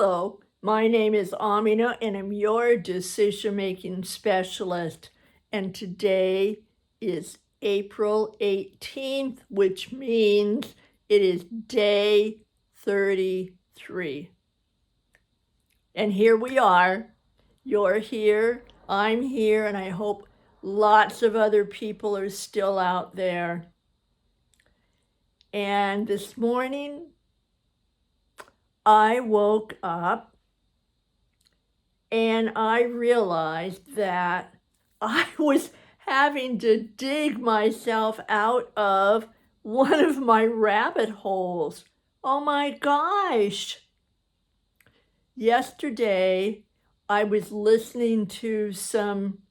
Hello, my name is Amina and I'm your decision-making specialist. And today is April 18th, which means it is day 33. And here we are. You're here, I'm here, and I hope lots of other people are still out there. And this morning, I woke up and I realized that I was having to dig myself out of one of my rabbit holes. Oh my gosh. Yesterday, I was listening to some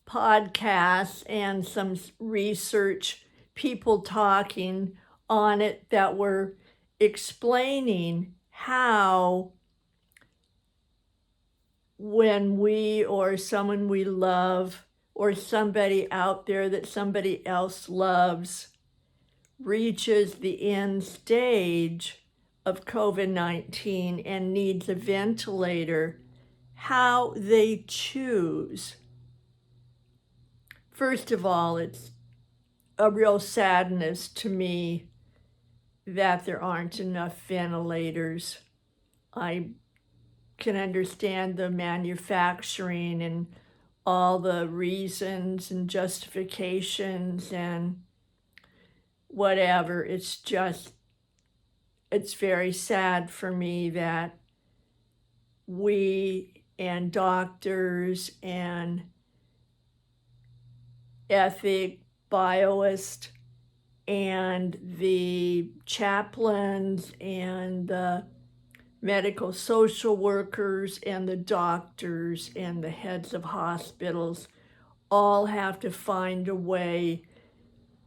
podcasts and some research people talking on it that were explaining how when we or someone we love or somebody out there that somebody else loves reaches the end stage of COVID-19 and needs a ventilator, how they choose. First of all, it's a real sadness to me that there aren't enough ventilators. I can understand the manufacturing and all the reasons and justifications and whatever. It's very sad for me that we and doctors and ethic bioists and the chaplains and the medical social workers and the doctors and the heads of hospitals all have to find a way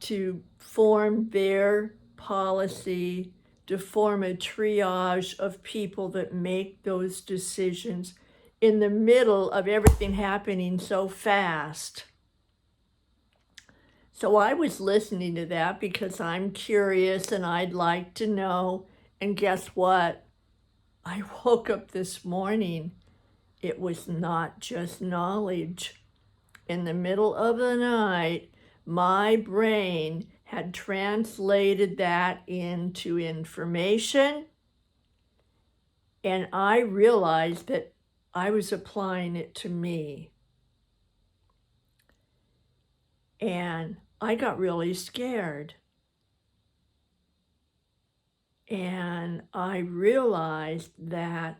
to form their policy, to form a triage of people that make those decisions in the middle of everything happening so fast. So I was listening to that because I'm curious and I'd like to know. And guess what? I woke up this morning. It was not just knowledge. In the middle of the night, my brain had translated that into information, and I realized that I was applying it to me. And I got really scared. And I realized that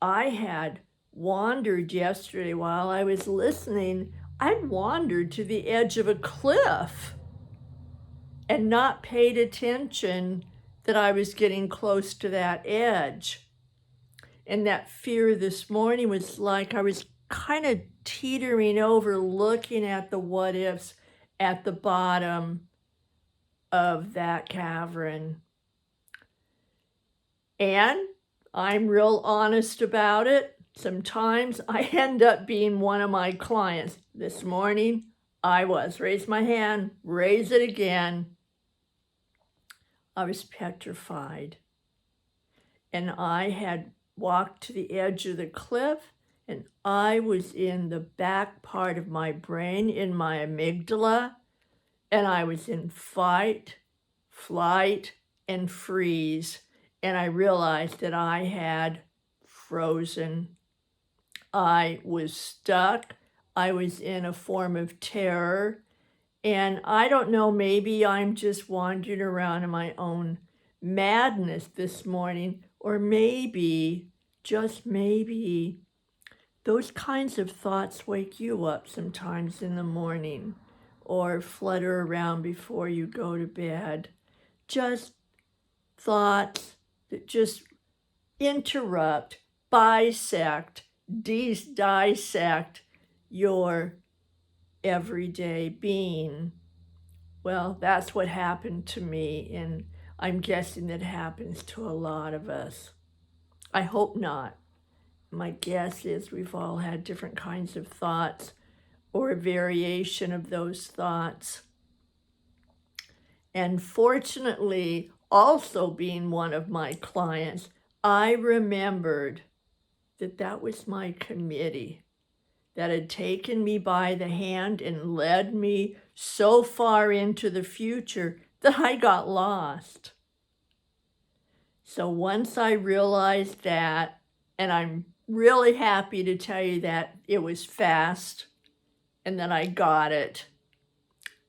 I had wandered yesterday while I was listening. I'd wandered to the edge of a cliff and not paid attention that I was getting close to that edge. And that fear this morning was like I was kind of teetering over, looking at the what ifs at the bottom of that cavern. And I'm real honest about it. Sometimes I end up being one of my clients. This morning, I was. Raise my hand, raise it again. I was petrified. And I had walked to the edge of the cliff, and I was in the back part of my brain, in my amygdala, and I was in fight, flight, and freeze. And I realized that I had frozen. I was stuck. I was in a form of terror. And I don't know, maybe I'm just wandering around in my own madness this morning, or maybe, just maybe, those kinds of thoughts wake you up sometimes in the morning or flutter around before you go to bed. Just thoughts that just interrupt, bisect, dissect your everyday being. Well, that's what happened to me, and I'm guessing that happens to a lot of us. I hope not. My guess is we've all had different kinds of thoughts or a variation of those thoughts. And fortunately, also being one of my clients, I remembered that that was my committee that had taken me by the hand and led me so far into the future that I got lost. So once I realized that, and I'm really happy to tell you that it was fast and that I got it.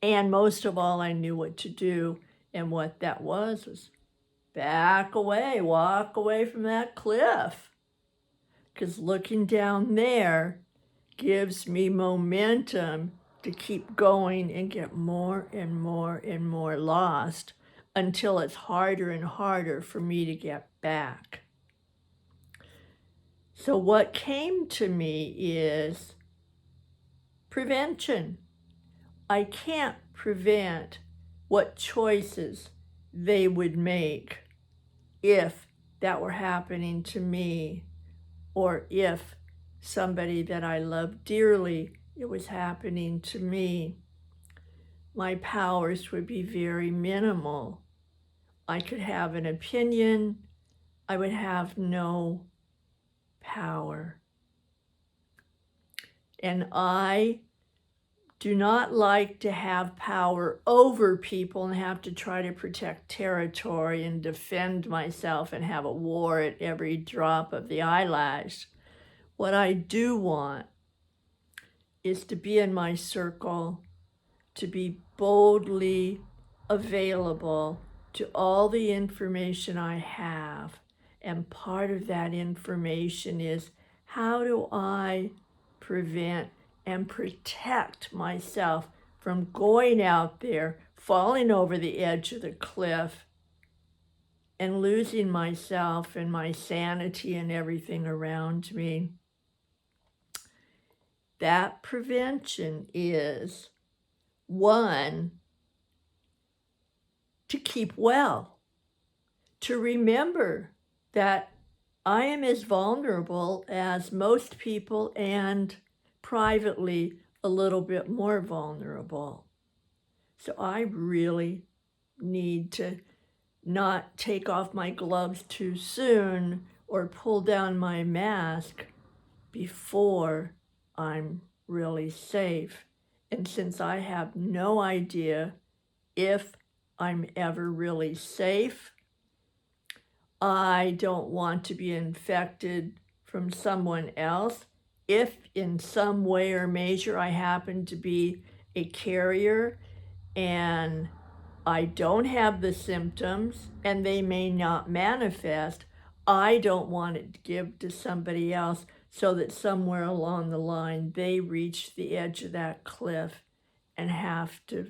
And most of all, I knew what to do. And what that was back away, walk away from that cliff. Because looking down there gives me momentum to keep going and get more and more and more lost until it's harder and harder for me to get back. So what came to me is prevention. I can't prevent what choices they would make if that were happening to me, or if somebody that I love dearly, it was happening to me. My powers would be very minimal. I could have an opinion. I would have no power. And I do not like to have power over people and have to try to protect territory and defend myself and have a war at every drop of the eyelash. What I do want is to be in my circle, to be boldly available to all the information I have. And part of that information is, how do I prevent and protect myself from going out there, falling over the edge of the cliff, and losing myself and my sanity and everything around me? That prevention is, one, to keep well, to remember that I am as vulnerable as most people, and privately a little bit more vulnerable. So I really need to not take off my gloves too soon or pull down my mask before I'm really safe. And since I have no idea if I'm ever really safe, I don't want to be infected from someone else. If in some way or measure I happen to be a carrier and I don't have the symptoms and they may not manifest, I don't want it to give to somebody else so that somewhere along the line they reach the edge of that cliff and have to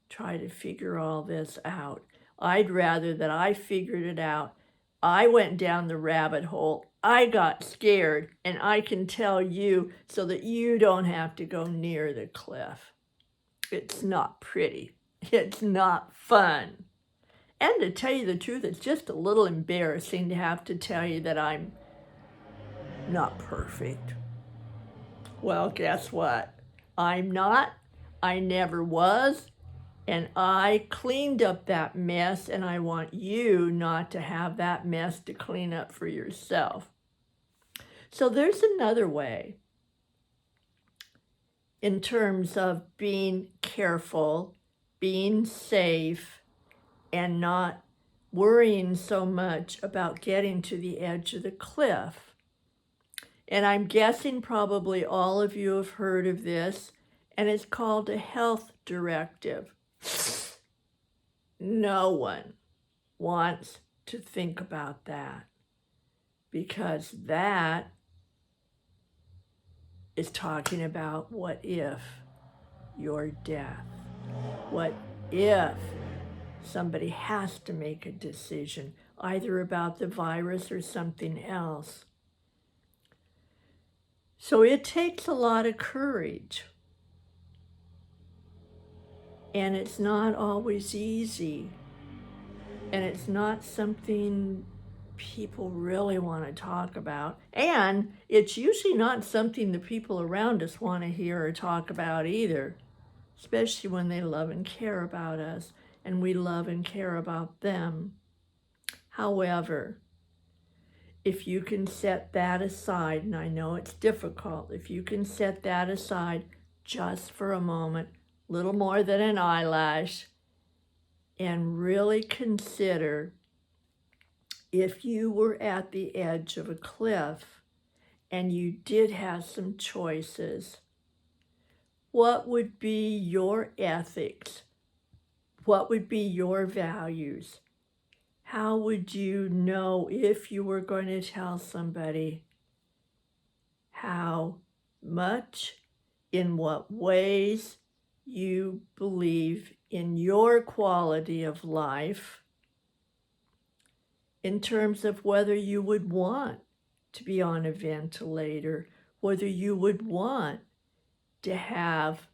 try to figure all this out. I'd rather that I figured it out. I went down the rabbit hole. I got scared, and I can tell you so that you don't have to go near the cliff. It's not pretty. It's not fun. And to tell you the truth, it's just a little embarrassing to have to tell you that I'm not perfect. Well, guess what? I'm not. I never was. And I cleaned up that mess, and I want you not to have that mess to clean up for yourself. So there's another way in terms of being careful, being safe, and not worrying so much about getting to the edge of the cliff. And I'm guessing probably all of you have heard of this, and it's called a health directive. No one wants to think about that, because that is talking about what if your death. What if somebody has to make a decision, either about the virus or something else? So it takes a lot of courage. And it's not always easy. And it's not something people really want to talk about. And it's usually not something the people around us want to hear or talk about either, especially when they love and care about us and we love and care about them. However, if you can set that aside, and I know it's difficult, if you can set that aside just for a moment, little more than an eyelash, and really consider if you were at the edge of a cliff and you did have some choices, what would be your ethics? What would be your values? How would you know if you were going to tell somebody? How much, in what ways you believe in your quality of life, in terms of whether you would want to be on a ventilator, whether you would want to have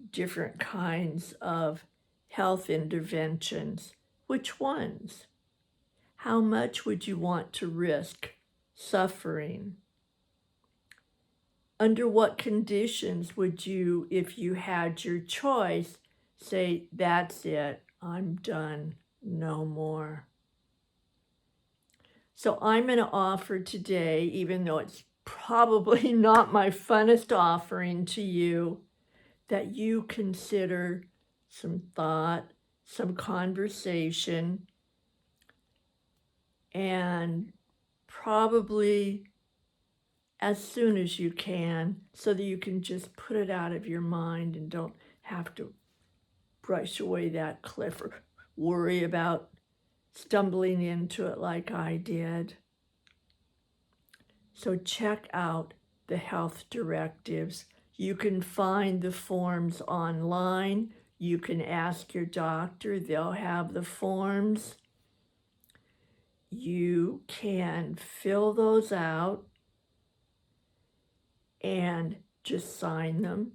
different kinds of health interventions. Which ones? How much would you want to risk suffering? Under what conditions would you, if you had your choice, say, that's it, I'm done, no more? So I'm going to offer today, even though it's probably not my funnest offering to you, that you consider some thought, some conversation, and probably as soon as you can, so that you can just put it out of your mind and don't have to brush away that cliff or worry about stumbling into it like I did. So check out the health directives. You can find the forms online. You can ask your doctor, they'll have the forms. You can fill those out and just sign them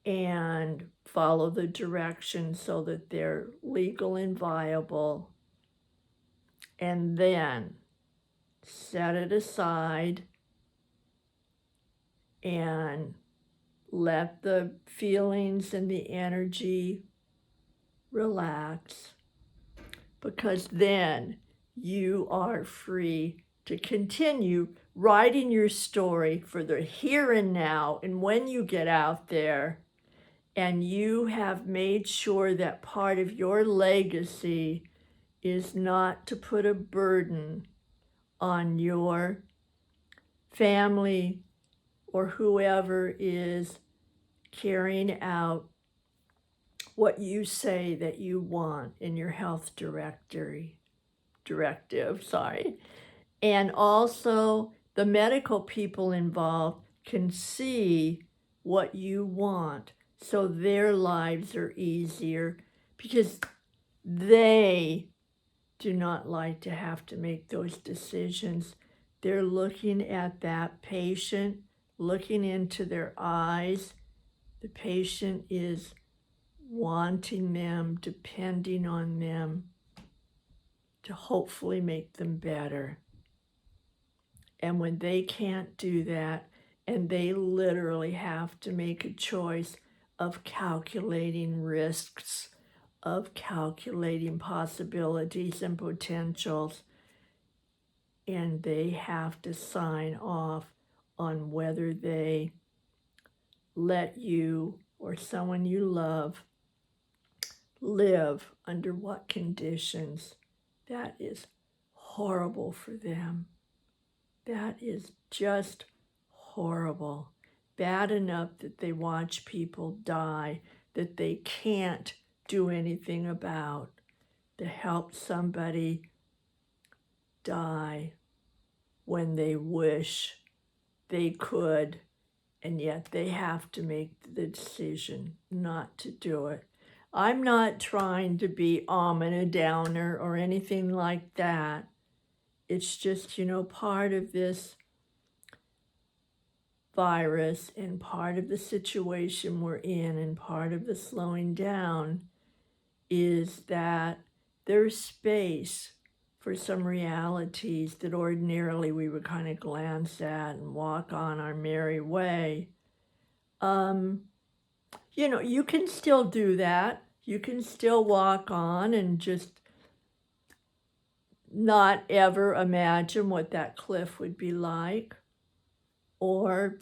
and follow the directions so that they're legal and viable. And then set it aside and let the feelings and the energy relax, because then you are free to continue writing your story for the here and now. And when you get out there and you have made sure that part of your legacy is not to put a burden on your family or whoever is carrying out what you say that you want in your health directive. And also the medical people involved can see what you want, so their lives are easier, because they do not like to have to make those decisions. They're looking at that patient, looking into their eyes. The patient is wanting them, depending on them to hopefully make them better. And when they can't do that, and they literally have to make a choice of calculating risks, of calculating possibilities and potentials, and they have to sign off on whether they let you or someone you love live under what conditions, that is horrible for them. That is just horrible. Bad enough that they watch people die that they can't do anything about, to help somebody die when they wish they could, and yet they have to make the decision not to do it. I'm not trying to be a downer or anything like that. It's just, part of this virus and part of the situation we're in and part of the slowing down is that there's space for some realities that ordinarily we would kind of glance at and walk on our merry way. You can still do that. You can still walk on and just not ever imagine what that cliff would be like, or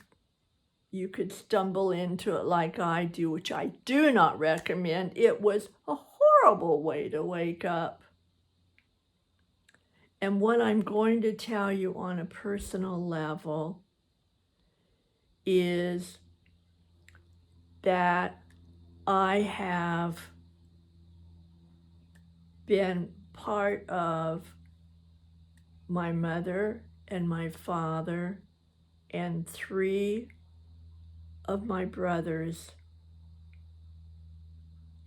you could stumble into it like I do, which I do not recommend. It was a horrible way to wake up. And what I'm going to tell you on a personal level is that I have been part of my mother and my father and 3 of my brothers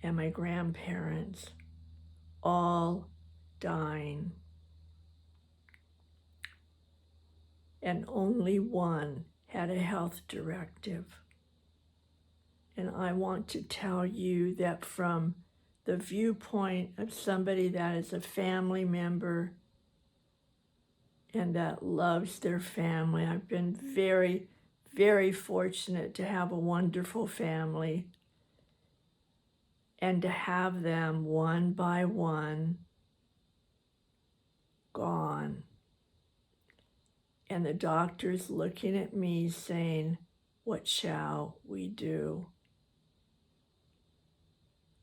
and my grandparents all dying. And only one had a health directive. And I want to tell you that from the viewpoint of somebody that is a family member and that loves their family, I've been very, very fortunate to have a wonderful family and to have them one by one gone. And the doctor's looking at me saying, "What shall we do?"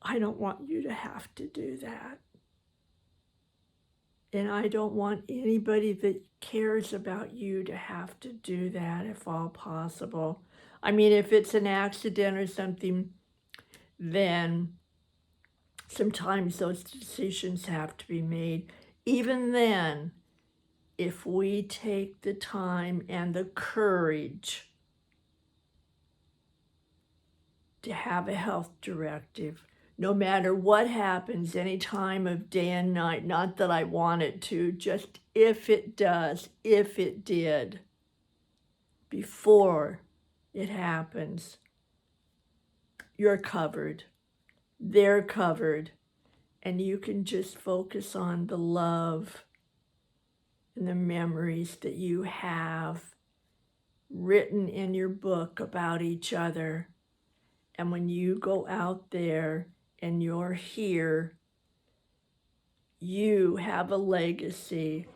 I don't want you to have to do that. And I don't want anybody that cares about you to have to do that if all possible. I mean, if it's an accident or something, then sometimes those decisions have to be made. Even then, if we take the time and the courage to have a health directive, no matter what happens any time of day and night, not that I want it to, just if it does, if it did, before it happens, you're covered, they're covered, and you can just focus on the love and the memories that you have written in your book about each other. And when you go out there and you're here, you have a legacy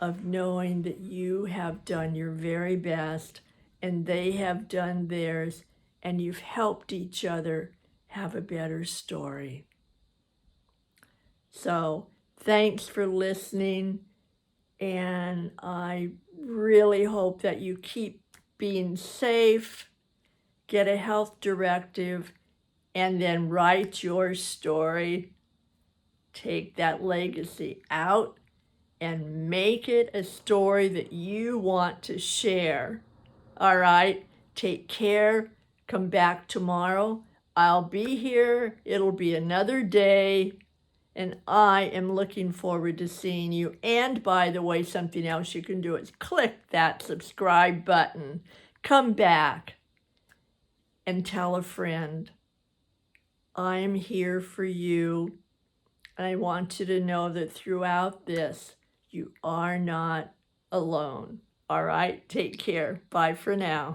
of knowing that you have done your very best and they have done theirs, and you've helped each other have a better story. So thanks for listening, and I really hope that you keep being safe, get a health directive, and then write your story. Take that legacy out and make it a story that you want to share. All right, take care. Come back tomorrow. I'll be here. It'll be another day. And I am looking forward to seeing you. And by the way, something else you can do is click that subscribe button. Come back and tell a friend. I'm here for you. And I want you to know that throughout this, you are not alone. All right, take care. Bye for now.